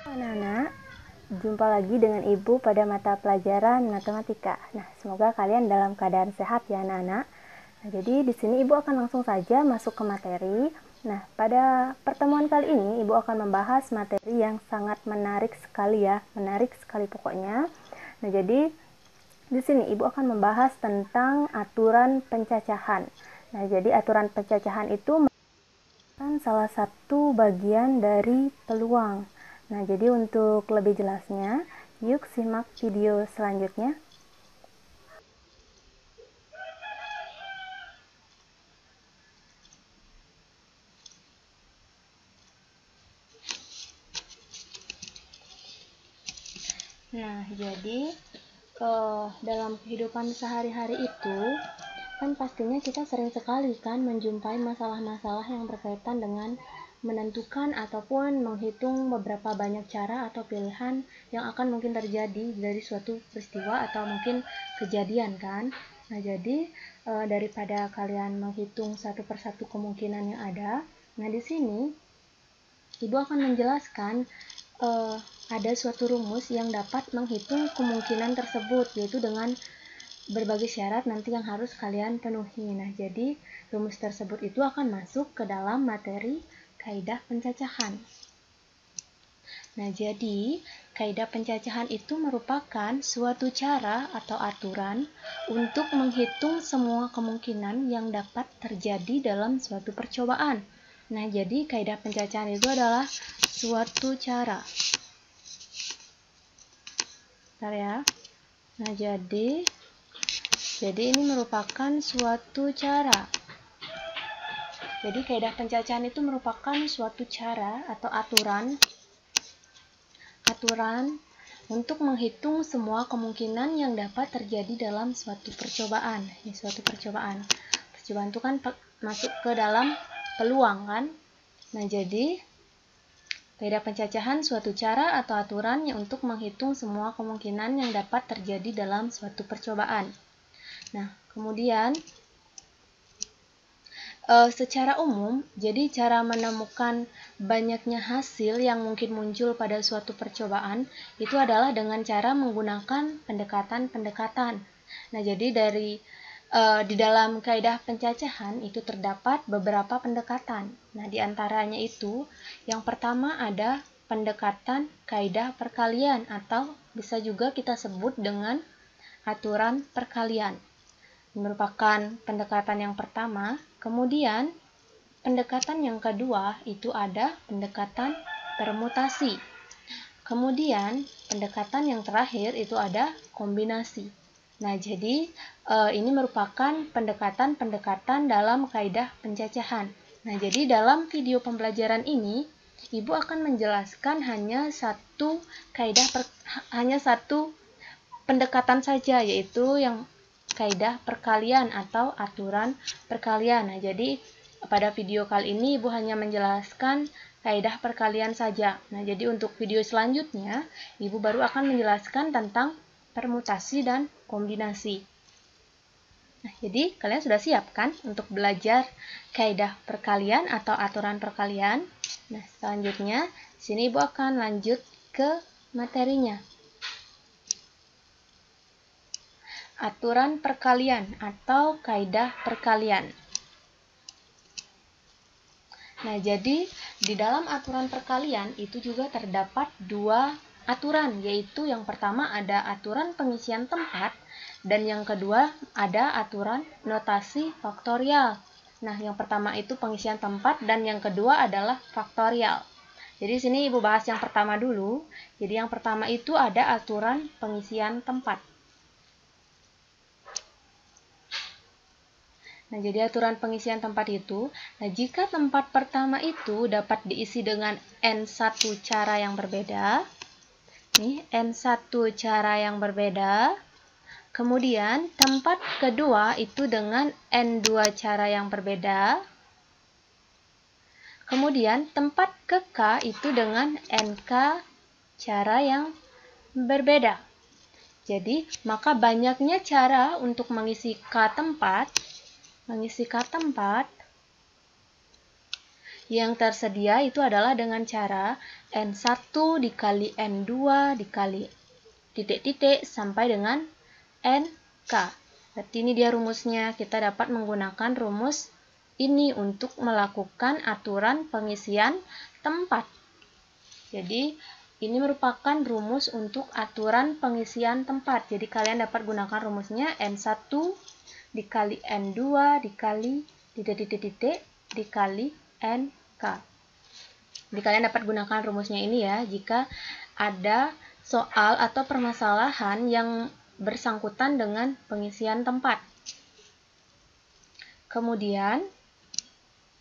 Anak-anak, jumpa lagi dengan Ibu pada mata pelajaran matematika. Nah, semoga kalian dalam keadaan sehat ya anak-anak. Nah, jadi di sini Ibu akan langsung saja masuk ke materi. Nah, pada pertemuan kali ini Ibu akan membahas materi yang sangat menarik sekali ya, menarik sekali pokoknya. Nah, jadi di sini Ibu akan membahas tentang aturan pencacahan. Nah, jadi aturan pencacahan itu merupakan salah satu bagian dari peluang. Nah, jadi untuk lebih jelasnya, yuk simak video selanjutnya. Nah, jadi dalam kehidupan sehari-hari itu, kan pastinya kita sering sekali kan menjumpai masalah-masalah yang berkaitan dengan menentukan ataupun menghitung beberapa banyak cara atau pilihan yang akan mungkin terjadi dari suatu peristiwa atau mungkin kejadian kan. Nah, jadi daripada kalian menghitung satu persatu kemungkinan yang ada, nah di sini Ibu akan menjelaskan ada suatu rumus yang dapat menghitung kemungkinan tersebut, yaitu dengan berbagai syarat nanti yang harus kalian penuhi. Nah, jadi rumus tersebut itu akan masuk ke dalam materi kaidah pencacahan. Nah, jadi kaidah pencacahan itu merupakan suatu cara atau aturan untuk menghitung semua kemungkinan yang dapat terjadi dalam suatu percobaan. Nah, jadi kaidah pencacahan itu adalah suatu cara. Bentar ya. Nah, jadi ini merupakan suatu cara. Jadi kaidah pencacahan itu merupakan suatu cara atau aturan untuk menghitung semua kemungkinan yang dapat terjadi dalam suatu percobaan. Percobaan itu kan masuk ke dalam peluang kan. Nah, jadi kaidah pencacahan suatu cara atau aturan yang untuk menghitung semua kemungkinan yang dapat terjadi dalam suatu percobaan. Nah, kemudian secara umum, jadi cara menemukan banyaknya hasil yang mungkin muncul pada suatu percobaan itu adalah dengan cara menggunakan pendekatan-pendekatan. Nah, jadi di dalam kaidah pencacahan itu terdapat beberapa pendekatan. Nah, di antaranya itu yang pertama ada pendekatan kaidah perkalian atau bisa juga kita sebut dengan aturan perkalian. Merupakan pendekatan yang pertama. Kemudian pendekatan yang kedua itu ada pendekatan permutasi. Kemudian pendekatan yang terakhir itu ada kombinasi. Nah, jadi ini merupakan pendekatan-pendekatan dalam kaidah pencacahan. Nah, jadi dalam video pembelajaran ini Ibu akan menjelaskan hanya satu pendekatan saja, yaitu yang kaidah perkalian atau aturan perkalian. Nah, jadi pada video kali ini Ibu hanya menjelaskan kaidah perkalian saja. Nah, jadi untuk video selanjutnya Ibu baru akan menjelaskan tentang permutasi dan kombinasi. Nah, jadi kalian sudah siap kan untuk belajar kaidah perkalian atau aturan perkalian? Nah, selanjutnya sini Ibu akan lanjut ke materinya. Aturan perkalian atau kaidah perkalian. Nah, jadi di dalam aturan perkalian itu juga terdapat dua aturan, yaitu yang pertama ada aturan pengisian tempat dan yang kedua ada aturan notasi faktorial. Nah, yang pertama itu pengisian tempat dan yang kedua adalah faktorial. Jadi sini Ibu bahas yang pertama dulu. Jadi yang pertama itu ada aturan pengisian tempat. Nah, jadi aturan pengisian tempat itu, nah jika tempat pertama itu dapat diisi dengan N1 cara yang berbeda, nih N1 cara yang berbeda, kemudian tempat kedua itu dengan N2 cara yang berbeda, kemudian tempat ke K itu dengan NK cara yang berbeda. Jadi, maka banyaknya cara untuk mengisi K tempat Yang tersedia itu adalah dengan cara N1 dikali N2 dikali titik-titik sampai dengan NK. Berarti ini dia rumusnya. Kita dapat menggunakan rumus ini untuk melakukan aturan pengisian tempat. Jadi, ini merupakan rumus untuk aturan pengisian tempat. Jadi, kalian dapat gunakan rumusnya N1 dikali N2 dikali titik-titik dikali NK. Jadi, kalian dapat gunakan rumusnya ini ya, jika ada soal atau permasalahan yang bersangkutan dengan pengisian tempat. Kemudian,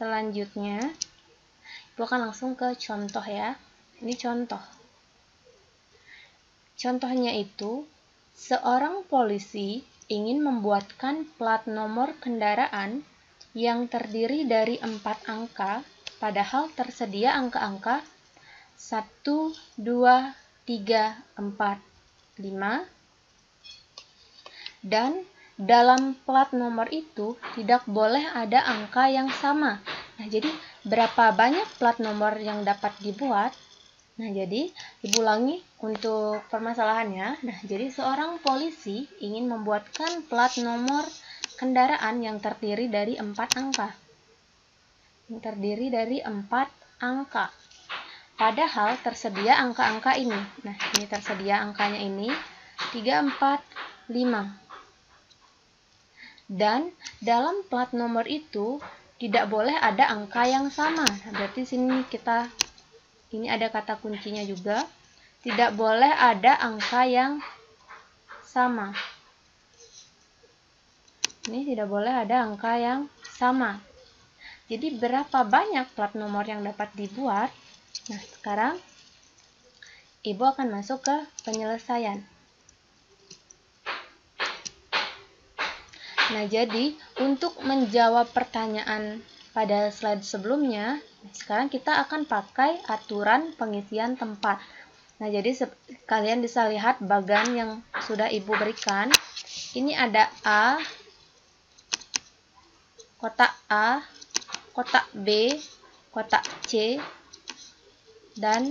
selanjutnya, itu akan langsung ke contoh ya. Ini contoh. Contohnya itu, seorang polisi ingin membuatkan plat nomor kendaraan yang terdiri dari 4 angka, padahal tersedia angka-angka 1, 2, 3, 4, 5, dan dalam plat nomor itu tidak boleh ada angka yang sama. Nah, jadi berapa banyak plat nomor yang dapat dibuat? Nah, jadi diulangi untuk permasalahannya. Nah, jadi seorang polisi ingin membuatkan plat nomor kendaraan yang terdiri dari 4 angka. Yang terdiri dari 4 angka. Padahal tersedia angka-angka ini. Nah, ini tersedia angkanya ini 3, 4, 5. Dan dalam plat nomor itu tidak boleh ada angka yang sama. Nah, berarti sini ini ada kata kuncinya juga. Tidak boleh ada angka yang sama. Ini tidak boleh ada angka yang sama. Jadi berapa banyak plat nomor yang dapat dibuat? Nah, sekarang Ibu akan masuk ke penyelesaian. Nah, jadi untuk menjawab pertanyaan pada slide sebelumnya, sekarang kita akan pakai aturan pengisian tempat. Nah, jadi kalian bisa lihat bagan yang sudah Ibu berikan. Ini ada A, kotak A, kotak B, kotak C, dan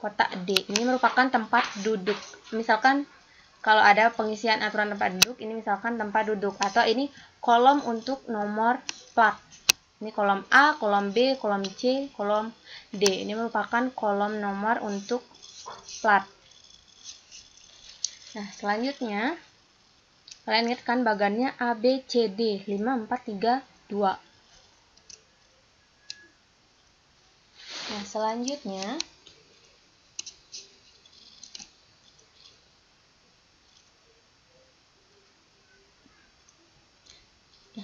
kotak D. Ini merupakan tempat duduk. Misalkan kalau ada pengisian aturan tempat duduk, ini misalkan tempat duduk. Atau ini kolom untuk nomor plat. Ini kolom A, kolom B, kolom C, kolom D. Ini merupakan kolom nomor untuk plat. Nah, selanjutnya, kalian lihat kan bagannya A, B, C, D. 5, 4, 3, 2. Nah, selanjutnya,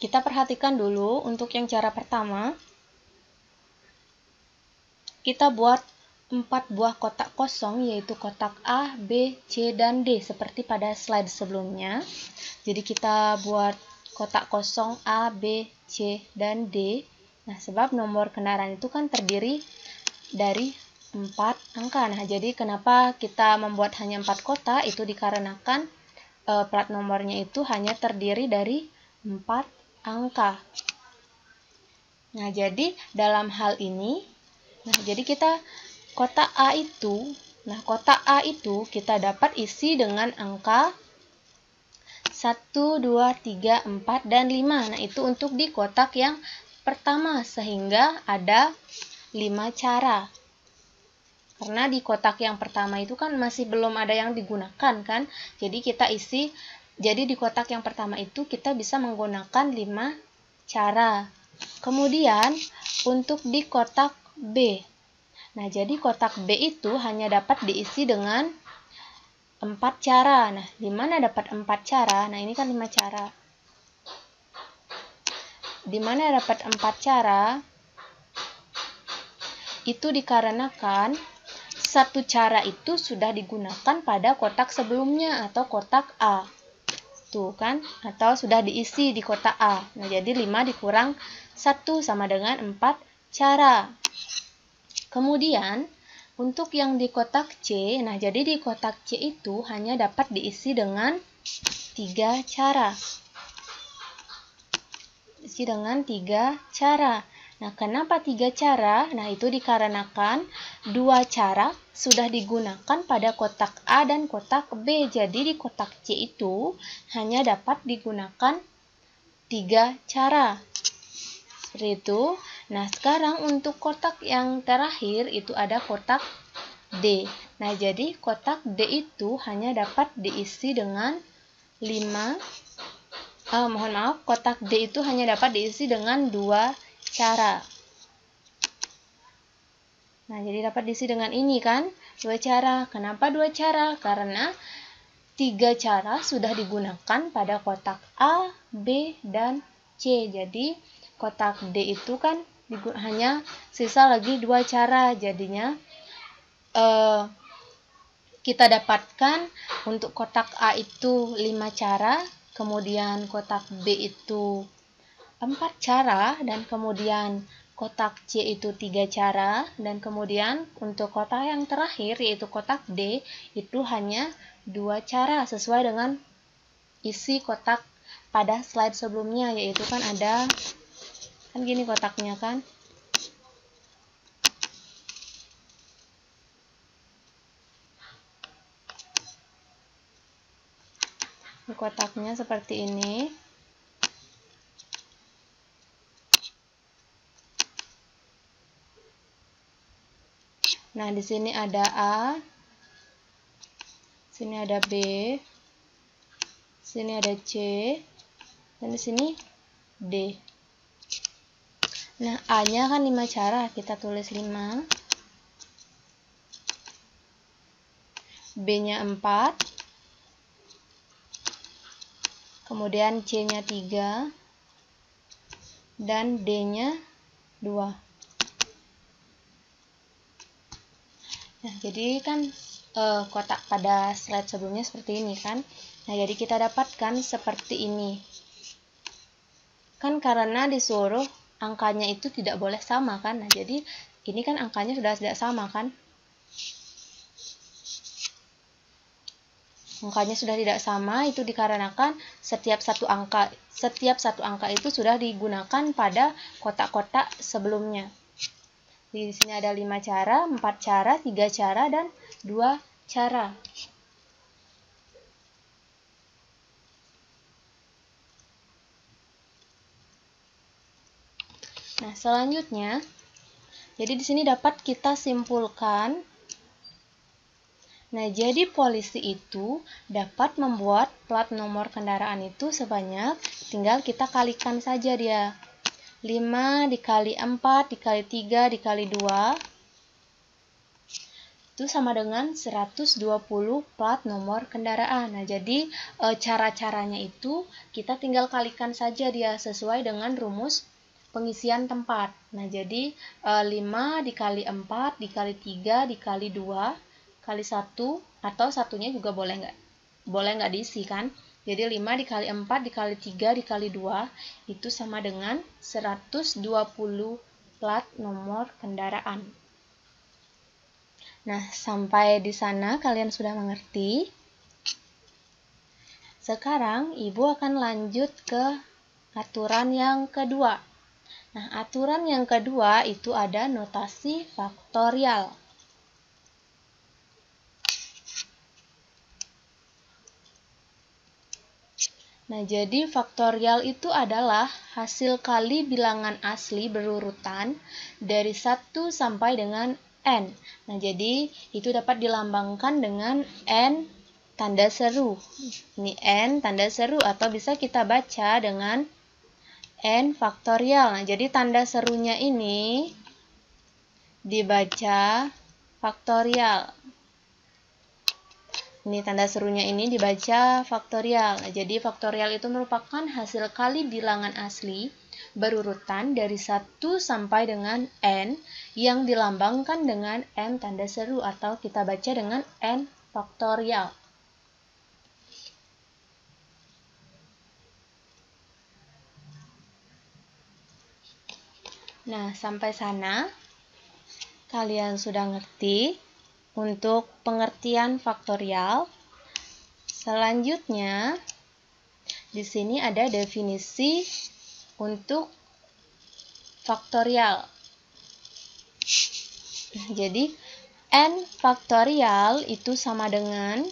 kita perhatikan dulu untuk yang cara pertama. Kita buat 4 buah kotak kosong, yaitu kotak A, B, C, dan D, seperti pada slide sebelumnya. Jadi kita buat kotak kosong A, B, C, dan D. Nah, sebab nomor kendaraan itu kan terdiri dari 4 angka. Nah, jadi kenapa kita membuat hanya 4 kotak? Itu dikarenakan plat nomornya itu hanya terdiri dari 4 angka. Nah, jadi dalam hal ini, jadi kita kotak A itu kita dapat isi dengan angka 1, 2, 3, 4, dan 5. Nah, itu untuk di kotak yang pertama, sehingga ada 5 cara. Karena di kotak yang pertama itu kan masih belum ada yang digunakan kan. Jadi di kotak yang pertama itu kita bisa menggunakan 5 cara. Kemudian untuk di kotak B. Nah, jadi kotak B itu hanya dapat diisi dengan 4 cara. Nah, di mana dapat 4 cara? Nah, ini kan 5 cara. Di mana dapat 4 cara? Itu dikarenakan satu cara itu sudah digunakan pada kotak sebelumnya atau kotak A. Tuh kan? Atau sudah diisi di kotak A. Nah, jadi 5 dikurang 1 sama dengan 4 cara. Kemudian, untuk yang di kotak C, nah jadi di kotak C itu hanya dapat diisi dengan 3 cara. Isi dengan 3 cara. Nah, kenapa 3 cara? Nah, itu dikarenakan 2 cara sudah digunakan pada kotak A dan kotak B. Jadi, di kotak C itu hanya dapat digunakan 3 cara. Seperti itu. Nah, sekarang untuk kotak yang terakhir itu ada kotak D. Nah, jadi kotak D itu hanya dapat diisi dengan 5. Mohon maaf, kotak D itu hanya dapat diisi dengan 2 cara. Nah, jadi dapat diisi dengan ini kan, 2 cara. Kenapa 2 cara? Karena 3 cara sudah digunakan pada kotak A, B, dan C. Jadi, kotak D itu kan hanya sisa lagi 2 cara. Jadinya, kita dapatkan untuk kotak A itu 5 cara, kemudian kotak B itu 4 cara, dan kemudian kotak C itu 3 cara, dan kemudian untuk kotak yang terakhir yaitu kotak D itu hanya 2 cara sesuai dengan isi kotak pada slide sebelumnya, yaitu kan ada kan gini kotaknya kan. Kotaknya seperti ini. Nah, di sini ada A, sini ada B, sini ada C, dan di sini D. Nah, A-nya kan 5 cara, kita tulis 5. B-nya 4. Kemudian C-nya 3. Dan D-nya 2. Nah, jadi kan kotak pada slide sebelumnya seperti ini kan. Nah, jadi kita dapatkan seperti ini. Kan karena disuruh angkanya itu tidak boleh sama kan. Nah, jadi ini kan angkanya sudah tidak sama kan. Angkanya sudah tidak sama itu dikarenakan setiap satu angka itu sudah digunakan pada kotak-kotak sebelumnya. Di sini ada 5 cara, 4 cara, 3 cara, dan 2 cara. Nah, selanjutnya, jadi di sini dapat kita simpulkan. Nah, jadi polisi itu dapat membuat plat nomor kendaraan itu sebanyak, tinggal kita kalikan saja dia. 5 dikali 4 dikali 3 dikali 2 itu sama dengan 120 plat nomor kendaraan. Nah, jadi cara-caranya itu kita tinggal kalikan saja dia sesuai dengan rumus pengisian tempat. Nah, jadi 5 dikali 4 dikali 3 dikali 2 kali 1, atau satunya juga boleh nggak diisi kan. Jadi 5 dikali 4 dikali 3 dikali 2 itu sama dengan 120 plat nomor kendaraan. Nah, sampai di sana kalian sudah mengerti. Sekarang Ibu akan lanjut ke aturan yang kedua. Nah, aturan yang kedua itu ada notasi faktorial. Nah, jadi faktorial itu adalah hasil kali bilangan asli berurutan dari 1 sampai dengan n. Nah, jadi itu dapat dilambangkan dengan n tanda seru. Ini n tanda seru, atau bisa kita baca dengan n faktorial. Nah, jadi tanda serunya ini dibaca faktorial. Ini tanda serunya ini dibaca faktorial. Nah, jadi faktorial itu merupakan hasil kali bilangan asli berurutan dari 1 sampai dengan n yang dilambangkan dengan n tanda seru, atau kita baca dengan n faktorial. Nah, sampai sana kalian sudah ngerti untuk pengertian faktorial. Selanjutnya, di sini ada definisi untuk faktorial. Jadi n faktorial itu sama dengan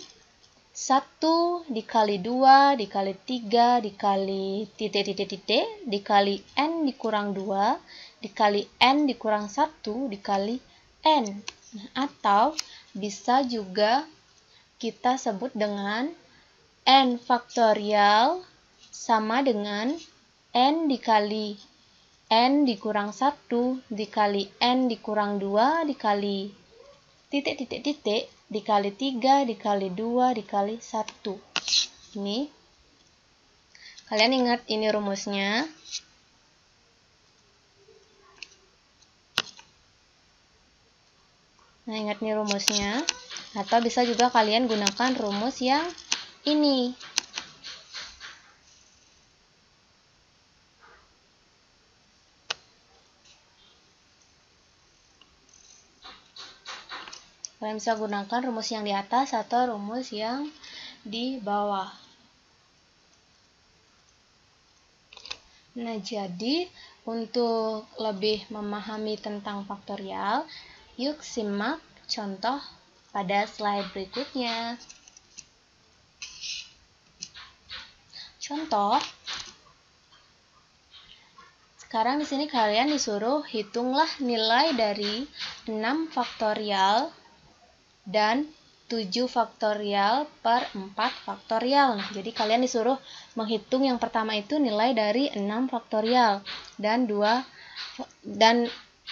1 dikali 2 dikali 3 dikali titik-titik-titik dikali n dikurang 2 dikali n dikurang 1 dikali n. Atau bisa juga kita sebut dengan n faktorial sama dengan n dikali n dikurang 1 dikali n dikurang 2 dikali titik-titik-titik dikali 3 dikali 2 dikali 1. Ini kalian ingat ini rumusnya. Nah, ingat nih rumusnya. Atau bisa juga kalian gunakan rumus yang ini. Kalian bisa gunakan rumus yang di atas atau rumus yang di bawah. Nah, jadi untuk lebih memahami tentang faktorial, yuk simak contoh pada slide berikutnya. Contoh. Sekarang di sini kalian disuruh hitunglah nilai dari 6 faktorial dan 7 faktorial per 4 faktorial. Nah, jadi kalian disuruh menghitung yang pertama itu nilai dari 6 faktorial dan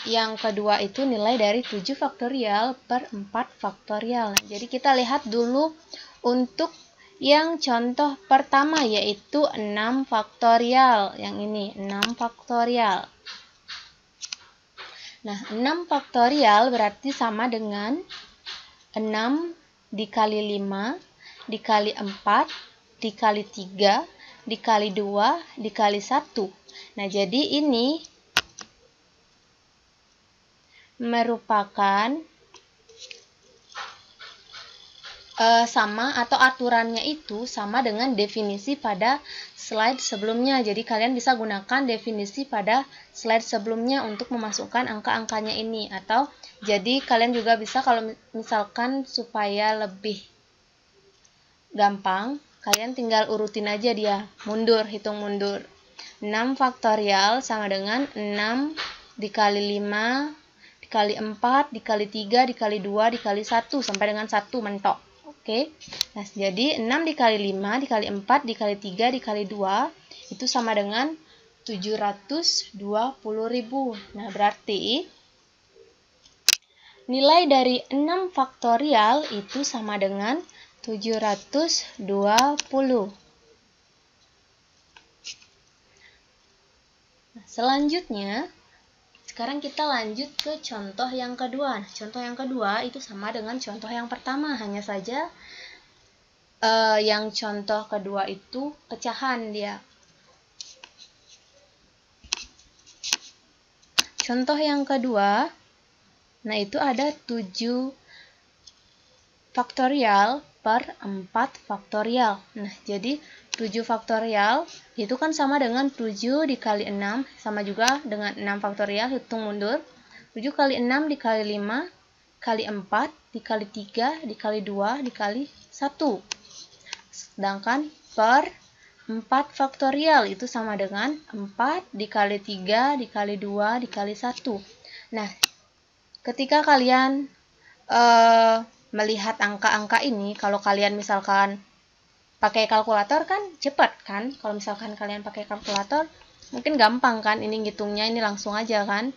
yang kedua itu nilai dari 7 faktorial per 4 faktorial. Nah, jadi kita lihat dulu untuk yang contoh pertama yaitu 6 faktorial. Yang ini 6 faktorial. Nah, 6 faktorial berarti sama dengan 6 dikali 5 dikali 4 dikali 3 dikali 2 dikali 1. Nah, jadi ini merupakan sama atau aturannya itu sama dengan definisi pada slide sebelumnya. Jadi kalian bisa gunakan definisi pada slide sebelumnya untuk memasukkan angka-angkanya ini. Atau jadi kalian juga bisa kalau misalkan supaya lebih gampang, kalian tinggal urutin aja dia, mundur, hitung mundur. 6 faktorial sama dengan 6 dikali 5 dikali 4 dikali 3 dikali 2 dikali 1 sampai dengan 1 mentok. Oke. Nah, jadi 6 dikali 5 dikali 4 dikali 3 dikali 2 itu sama dengan 720.000. Nah, berarti nilai dari 6 faktorial itu sama dengan 720. Nah, selanjutnya sekarang kita lanjut ke contoh yang kedua. Nah, contoh yang kedua itu sama dengan contoh yang pertama, hanya saja yang contoh kedua itu pecahan dia. Contoh yang kedua, nah itu ada 7 faktorial per 4 faktorial. Nah, jadi 7 faktorial itu kan sama dengan 7 dikali 6, sama juga dengan 6 faktorial, hitung mundur. 7 kali 6 dikali 5, kali 4, dikali 3, dikali 2, dikali 1. Sedangkan per 4 faktorial itu sama dengan 4 dikali 3, dikali 2, dikali 1. Nah, ketika kalian melihat angka-angka ini, kalau kalian misalkan pakai kalkulator kan cepat kan? Kalau misalkan kalian pakai kalkulator mungkin gampang kan ini ngitungnya, ini langsung aja kan?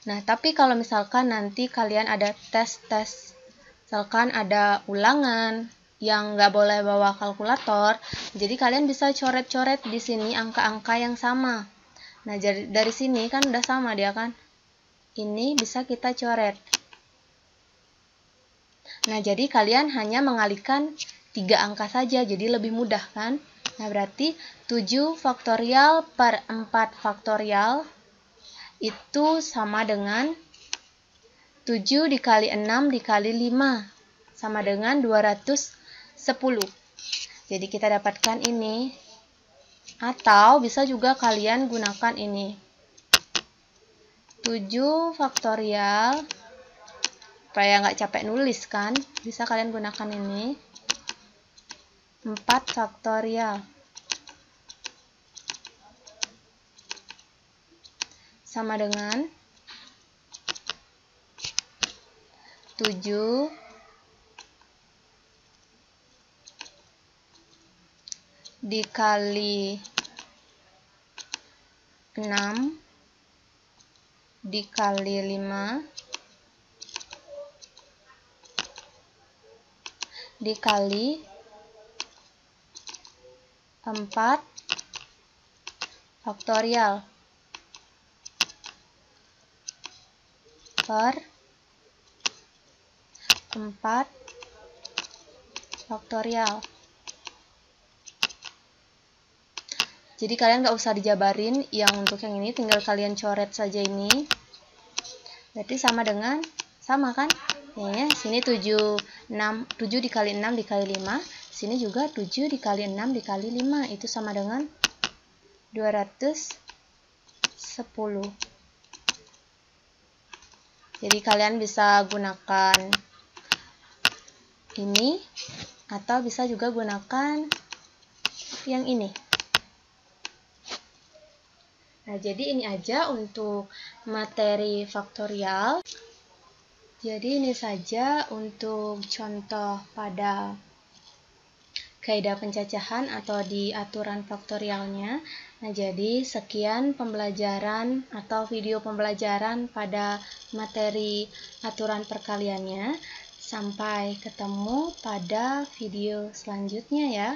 Nah, tapi kalau misalkan nanti kalian ada tes-tes, misalkan ada ulangan yang nggak boleh bawa kalkulator, jadi kalian bisa coret-coret di sini angka-angka yang sama. Nah, dari sini kan udah sama dia kan? Ini bisa kita coret. Nah, jadi kalian hanya mengalihkan 3 angka saja, jadi lebih mudah kan? Nah, berarti 7 faktorial per 4 faktorial itu sama dengan 7 dikali 6 dikali 5, sama dengan 210. Jadi kita dapatkan ini. Atau bisa juga kalian gunakan ini. 7 faktorial, supaya nggak capek nulis kan, bisa kalian gunakan ini. 4 faktorial sama dengan 7 dikali 6 dikali 5 dikali 4 faktorial per 4 faktorial. Jadi kalian nggak usah dijabarin, yang untuk yang ini tinggal kalian coret saja ini. Berarti sama dengan, sama kan? Ya, sini 7 dikali 6 dikali 5, sini juga 7 dikali 6 dikali 5, itu sama dengan 210. Jadi kalian bisa gunakan ini, atau bisa juga gunakan yang ini. Nah, jadi ini aja untuk materi faktorial. Jadi ini saja untuk contoh pada kaidah pencacahan atau di aturan faktorialnya. Nah, jadi sekian pembelajaran atau video pembelajaran pada materi aturan perkaliannya. Sampai ketemu pada video selanjutnya ya.